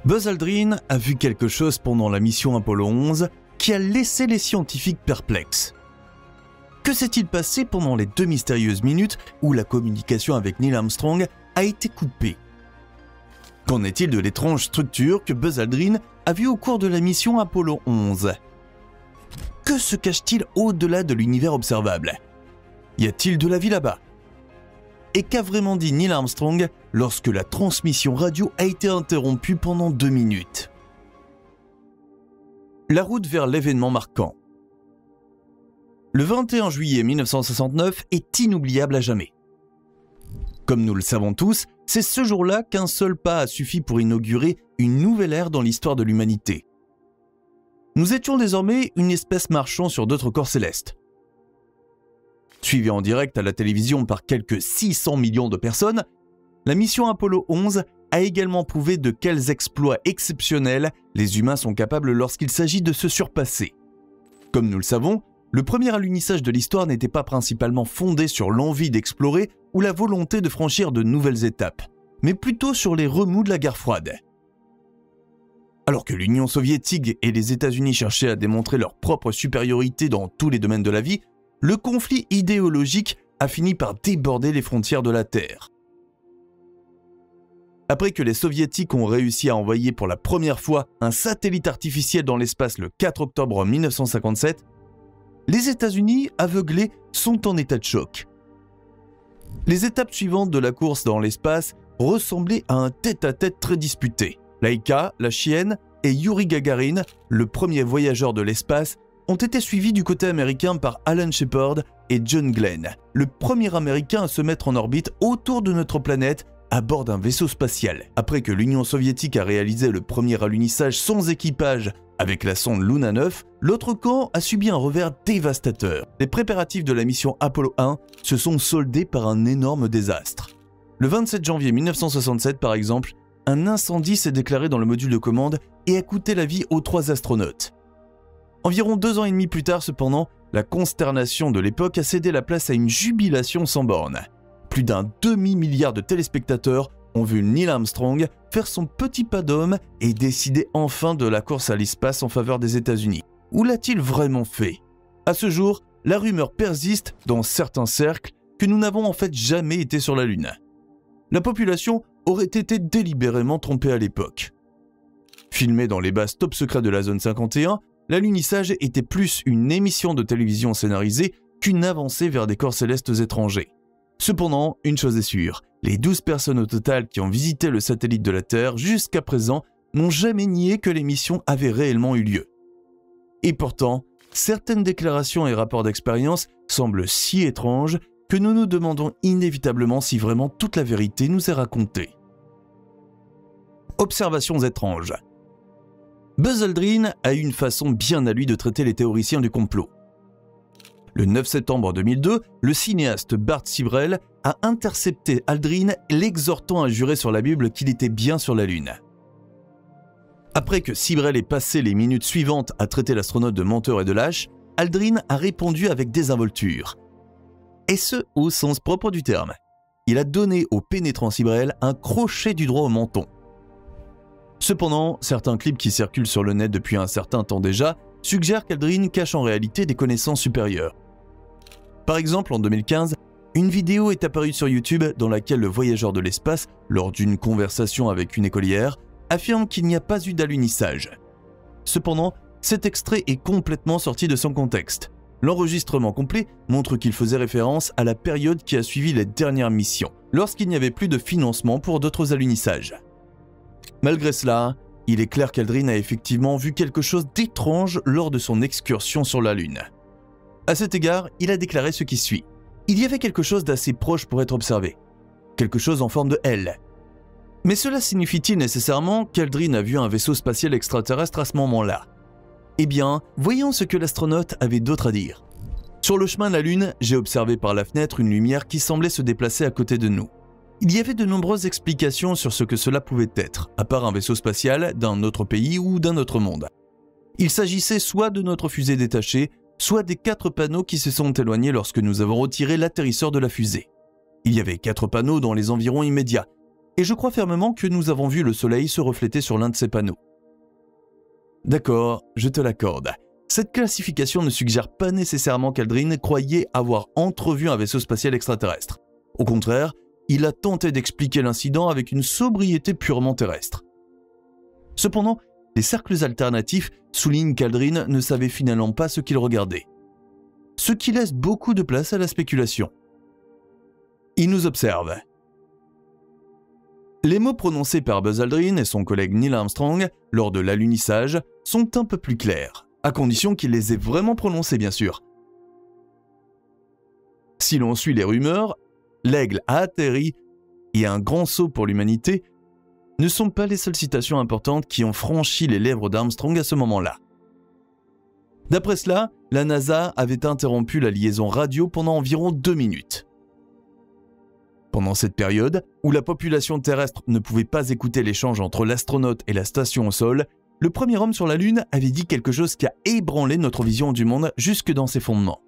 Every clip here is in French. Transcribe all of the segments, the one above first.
Buzz Aldrin a vu quelque chose pendant la mission Apollo 11 qui a laissé les scientifiques perplexes. Que s'est-il passé pendant les 2 mystérieuses minutes où la communication avec Neil Armstrong a été coupée? Qu'en est-il de l'étrange structure que Buzz Aldrin a vue au cours de la mission Apollo 11? Que se cache-t-il au-delà de l'univers observable? Y a-t-il de la vie là-bas? Et qu'a vraiment dit Neil Armstrong lorsque la transmission radio a été interrompue pendant 2 minutes? La route vers l'événement marquant. Le 21 juillet 1969 est inoubliable à jamais. Comme nous le savons tous, c'est ce jour-là qu'un seul pas a suffi pour inaugurer une nouvelle ère dans l'histoire de l'humanité. Nous étions désormais une espèce marchant sur d'autres corps célestes. Suivie en direct à la télévision par quelques 600 millions de personnes, la mission Apollo 11 a également prouvé de quels exploits exceptionnels les humains sont capables lorsqu'il s'agit de se surpasser. Comme nous le savons, le premier alunissage de l'histoire n'était pas principalement fondé sur l'envie d'explorer ou la volonté de franchir de nouvelles étapes, mais plutôt sur les remous de la guerre froide. Alors que l'Union soviétique et les États-Unis cherchaient à démontrer leur propre supériorité dans tous les domaines de la vie, le conflit idéologique a fini par déborder les frontières de la Terre. Après que les Soviétiques ont réussi à envoyer pour la première fois un satellite artificiel dans l'espace le 4 octobre 1957, les États-Unis, aveuglés, sont en état de choc. Les étapes suivantes de la course dans l'espace ressemblaient à un tête-à-tête très disputé. Laika, la chienne, et Yuri Gagarin, le premier voyageur de l'espace, ont été suivis du côté américain par Alan Shepard et John Glenn, le premier américain à se mettre en orbite autour de notre planète à bord d'un vaisseau spatial. Après que l'Union soviétique a réalisé le premier alunissage sans équipage avec la sonde Luna 9, l'autre camp a subi un revers dévastateur. Les préparatifs de la mission Apollo 1 se sont soldés par un énorme désastre. Le 27 janvier 1967, par exemple, un incendie s'est déclaré dans le module de commande et a coûté la vie aux 3 astronautes. Environ 2 ans et demi plus tard, cependant, la consternation de l'époque a cédé la place à une jubilation sans borne. Plus d'un demi-milliard de téléspectateurs ont vu Neil Armstrong faire son petit pas d'homme et décider enfin de la course à l'espace en faveur des États-Unis. Où l'a-t-il vraiment fait? À ce jour, la rumeur persiste dans certains cercles que nous n'avons en fait jamais été sur la Lune. La population aurait été délibérément trompée à l'époque. Filmé dans les bases top secrets de la zone 51, l'alunissage était plus une émission de télévision scénarisée qu'une avancée vers des corps célestes étrangers. Cependant, une chose est sûre, les 12 personnes au total qui ont visité le satellite de la Terre jusqu'à présent n'ont jamais nié que l'émission avait réellement eu lieu. Et pourtant, certaines déclarations et rapports d'expérience semblent si étranges que nous nous demandons inévitablement si vraiment toute la vérité nous est racontée. Observations étranges. Buzz Aldrin a eu une façon bien à lui de traiter les théoriciens du complot. Le 9 septembre 2002, le cinéaste Bart Sibrel a intercepté Aldrin, l'exhortant à jurer sur la Bible qu'il était bien sur la Lune. Après que Sibrel ait passé les minutes suivantes à traiter l'astronaute de menteur et de lâche, Aldrin a répondu avec désinvolture. Et ce, au sens propre du terme. Il a donné au pénétrant Sibrel un crochet du droit au menton. Cependant, certains clips qui circulent sur le net depuis un certain temps déjà suggèrent qu'Aldrin cache en réalité des connaissances supérieures. Par exemple, en 2015, une vidéo est apparue sur YouTube dans laquelle le voyageur de l'espace, lors d'une conversation avec une écolière, affirme qu'il n'y a pas eu d'alunissage. Cependant, cet extrait est complètement sorti de son contexte. L'enregistrement complet montre qu'il faisait référence à la période qui a suivi les dernières missions, lorsqu'il n'y avait plus de financement pour d'autres alunissages. Malgré cela, il est clair qu'Aldrin a effectivement vu quelque chose d'étrange lors de son excursion sur la Lune. À cet égard, il a déclaré ce qui suit. Il y avait quelque chose d'assez proche pour être observé. Quelque chose en forme de L. Mais cela signifie-t-il nécessairement qu'Aldrin a vu un vaisseau spatial extraterrestre à ce moment-là? Eh bien, voyons ce que l'astronaute avait d'autre à dire. Sur le chemin de la Lune, j'ai observé par la fenêtre une lumière qui semblait se déplacer à côté de nous. Il y avait de nombreuses explications sur ce que cela pouvait être, à part un vaisseau spatial d'un autre pays ou d'un autre monde. Il s'agissait soit de notre fusée détachée, soit des 4 panneaux qui se sont éloignés lorsque nous avons retiré l'atterrisseur de la fusée. Il y avait 4 panneaux dans les environs immédiats. et je crois fermement que nous avons vu le soleil se refléter sur l'un de ces panneaux. D'accord, je te l'accorde. Cette classification ne suggère pas nécessairement qu'Aldrin croyait avoir entrevu un vaisseau spatial extraterrestre. Au contraire, il a tenté d'expliquer l'incident avec une sobriété purement terrestre. Cependant, les cercles alternatifs soulignent qu'Aldrin ne savait finalement pas ce qu'il regardait, ce qui laisse beaucoup de place à la spéculation. Il nous observe. Les mots prononcés par Buzz Aldrin et son collègue Neil Armstrong lors de l'alunissage sont un peu plus clairs, à condition qu'ils les aient vraiment prononcés bien sûr. Si l'on suit les rumeurs, l'aigle a atterri et un grand saut pour l'humanité ne sont pas les seules citations importantes qui ont franchi les lèvres d'Armstrong à ce moment-là. D'après cela, la NASA avait interrompu la liaison radio pendant environ 2 minutes. Pendant cette période, où la population terrestre ne pouvait pas écouter l'échange entre l'astronaute et la station au sol, le premier homme sur la Lune avait dit quelque chose qui a ébranlé notre vision du monde jusque dans ses fondements.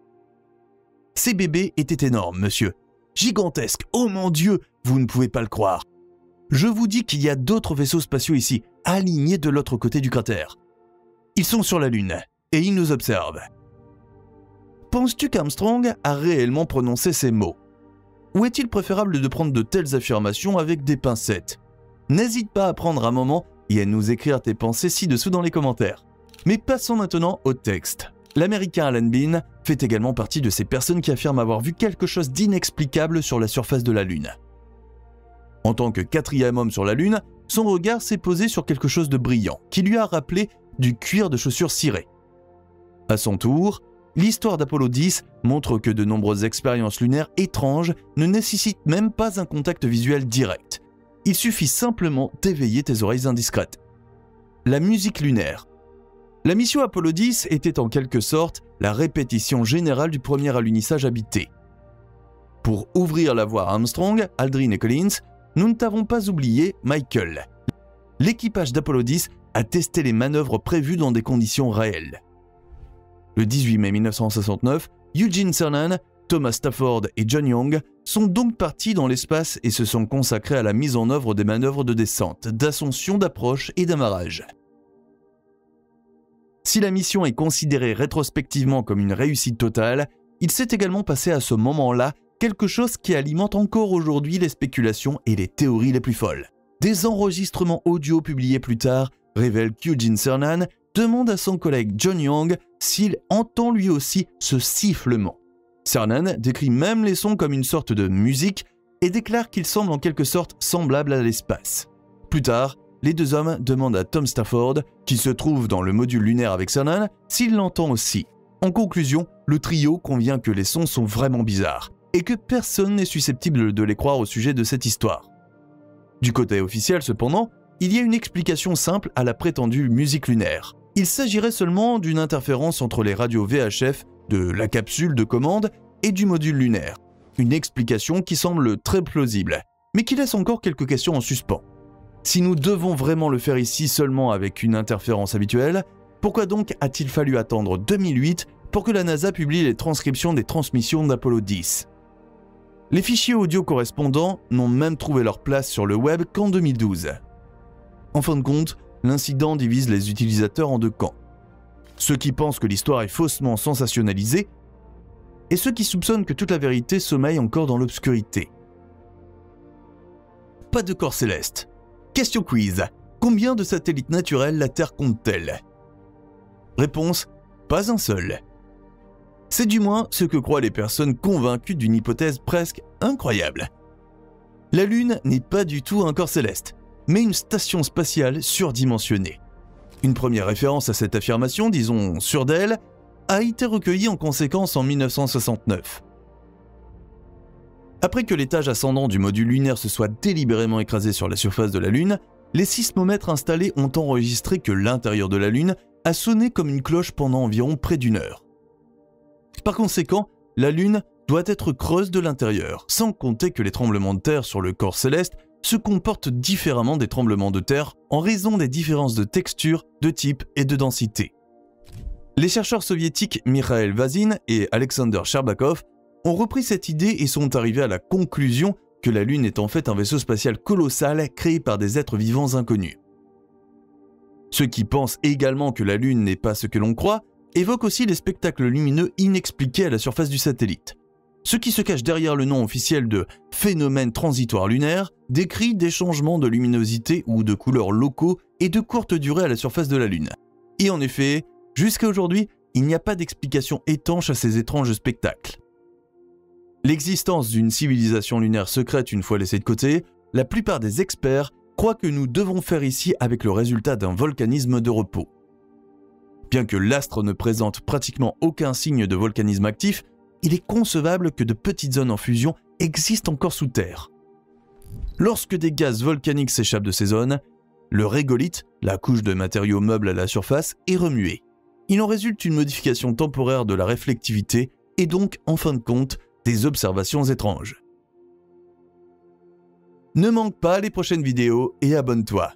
« Ces bébés étaient énormes, monsieur. Gigantesques. Oh mon Dieu, vous ne pouvez pas le croire. Je vous dis qu'il y a d'autres vaisseaux spatiaux ici, alignés de l'autre côté du cratère. Ils sont sur la Lune, et ils nous observent. » Penses-tu qu'Armstrong a réellement prononcé ces mots? Ou est-il préférable de prendre de telles affirmations avec des pincettes? N'hésite pas à prendre un moment et à nous écrire tes pensées ci-dessous dans les commentaires. Mais passons maintenant au texte. L'Américain Alan Bean fait également partie de ces personnes qui affirment avoir vu quelque chose d'inexplicable sur la surface de la Lune. En tant que 4e homme sur la Lune, son regard s'est posé sur quelque chose de brillant, qui lui a rappelé du cuir de chaussures ciré. À son tour, l'histoire d'Apollo 10 montre que de nombreuses expériences lunaires étranges ne nécessitent même pas un contact visuel direct. Il suffit simplement d'éveiller tes oreilles indiscrètes. La musique lunaire. La mission Apollo 10 était en quelque sorte la répétition générale du premier alunissage habité. Pour ouvrir la voie à Armstrong, Aldrin et Collins, nous ne t'avons pas oublié Michael. L'équipage d'Apollo 10 a testé les manœuvres prévues dans des conditions réelles. Le 18 mai 1969, Eugene Cernan, Thomas Stafford et John Young sont donc partis dans l'espace et se sont consacrés à la mise en œuvre des manœuvres de descente, d'ascension, d'approche et d'amarrage. Si la mission est considérée rétrospectivement comme une réussite totale, il s'est également passé à ce moment-là quelque chose qui alimente encore aujourd'hui les spéculations et les théories les plus folles. Des enregistrements audio publiés plus tard révèlent qu'Eugene Cernan demande à son collègue John Young s'il entend lui aussi ce sifflement. Cernan décrit même les sons comme une sorte de musique et déclare qu'ils semblent en quelque sorte semblables à l'espace. Plus tard, les deux hommes demandent à Tom Stafford, qui se trouve dans le module lunaire avec Cernan, s'il l'entend aussi. En conclusion, le trio convient que les sons sont vraiment bizarres et que personne n'est susceptible de les croire au sujet de cette histoire. Du côté officiel cependant, il y a une explication simple à la prétendue musique lunaire. Il s'agirait seulement d'une interférence entre les radios VHF de la capsule de commande et du module lunaire. Une explication qui semble très plausible, mais qui laisse encore quelques questions en suspens. Si nous devons vraiment le faire ici seulement avec une interférence habituelle, pourquoi donc a-t-il fallu attendre 2008 pour que la NASA publie les transcriptions des transmissions d'Apollo 10 ? Les fichiers audio correspondants n'ont même trouvé leur place sur le web qu'en 2012. En fin de compte, l'incident divise les utilisateurs en deux camps. Ceux qui pensent que l'histoire est faussement sensationnalisée et ceux qui soupçonnent que toute la vérité sommeille encore dans l'obscurité. Pas de corps céleste. Question quiz. Combien de satellites naturels la Terre compte-t-elle? Réponse, pas un seul. C'est du moins ce que croient les personnes convaincues d'une hypothèse presque incroyable. La Lune n'est pas du tout un corps céleste, mais une station spatiale surdimensionnée. Une première référence à cette affirmation, disons sûre d'elle, a été recueillie en conséquence en 1969. Après que l'étage ascendant du module lunaire se soit délibérément écrasé sur la surface de la Lune, les sismomètres installés ont enregistré que l'intérieur de la Lune a sonné comme une cloche pendant environ près d'1 heure. Par conséquent, la Lune doit être creuse de l'intérieur, sans compter que les tremblements de terre sur le corps céleste se comportent différemment des tremblements de terre en raison des différences de texture, de type et de densité. Les chercheurs soviétiques Mikhail Vazin et Alexander Sherbakov ont repris cette idée et sont arrivés à la conclusion que la Lune est en fait un vaisseau spatial colossal créé par des êtres vivants inconnus. Ceux qui pensent également que la Lune n'est pas ce que l'on croit évoquent aussi les spectacles lumineux inexpliqués à la surface du satellite. Ce qui se cache derrière le nom officiel de « phénomène transitoire lunaire » décrit des changements de luminosité ou de couleurs locaux et de courte durée à la surface de la Lune. Et en effet, jusqu'à aujourd'hui, il n'y a pas d'explication étanche à ces étranges spectacles. L'existence d'une civilisation lunaire secrète une fois laissée de côté, la plupart des experts croient que nous devons faire ici avec le résultat d'un volcanisme de repos. Bien que l'astre ne présente pratiquement aucun signe de volcanisme actif, il est concevable que de petites zones en fusion existent encore sous terre. Lorsque des gaz volcaniques s'échappent de ces zones, le régolithe, la couche de matériaux meubles à la surface, est remuée. Il en résulte une modification temporaire de la réflectivité et donc, en fin de compte, des observations étranges. Ne manque pas les prochaines vidéos et abonne-toi.